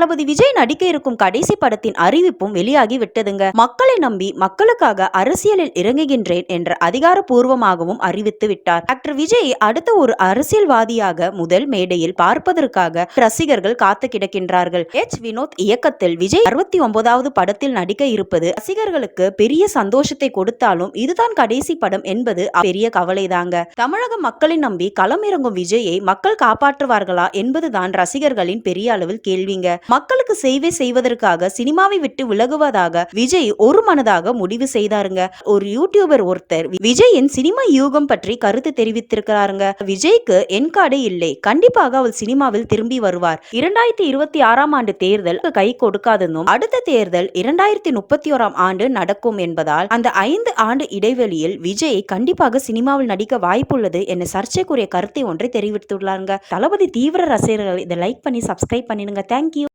தளபதி விஜய் நடிக்க இருக்கும் கடைசி படத்தின் அறிவிப்பும் வெளியாகி விட்டதுங்க. மக்களை நம்பி மக்களுக்காக அரசியலில் இறங்குகின்றேன் என்ற அதிகாரப்பூர்வமாகவும் அறிவித்து விட்டார். டாக்டர் விஜய் அடுத்த ஒரு அரசியல்வாதியாக முதல் மேடையில் பார்ப்பதற்காக ரசிகர்கள் காத்து கிடக்கின்றார்கள். வினோத் இயக்கத்தில் விஜய் 69வது படத்தில் நடிக்க இருப்பது ரசிகர்களுக்கு பெரிய சந்தோஷத்தை கொடுத்தாலும் இதுதான் கடைசி படம் என்பது பெரிய கவலைதாங்க. தமிழக மக்களை நம்பி களம் இறங்கும் விஜயை மக்கள் காப்பாற்றுவார்களா என்பதுதான் ரசிகர்களின் பெரிய அளவில் கேள்விங்க. மக்களுக்கு சேவை செய்வதற்காக சினிமாவை விட்டு விலகுவதாக விஜய் ஒரு மனதாக முடிவு செய்தாருங்க. ஒரு யூடியூபர் ஒருத்தர் விஜயின் சினிமா யூகம் பற்றி கருத்து தெரிவித்திருக்கிறாருங்க. விஜய்க்கு என் கார்டே இல்லை, கண்டிப்பாக அவர் சினிமாவில் திரும்பி வருவார். 2026ஆம் ஆண்டு தேர்தல் கை கொடுக்காததும் அடுத்த தேர்தல் 2031ஆம் ஆண்டு நடக்கும் என்பதால் அந்த 5 ஆண்டு இடைவெளியில் விஜய் கண்டிப்பாக சினிமாவில் நடிக்க வாய்ப்புள்ளது என சர்ச்சைக்குரிய கருத்தை ஒன்றை தெரிவித்துள்ளாருங்க. தளபதி தீவிர ரசிகர்கள் இதை லைக் பண்ணி சப்ஸ்கிரைப் பண்ணிடுங்க. தேங்க்யூ.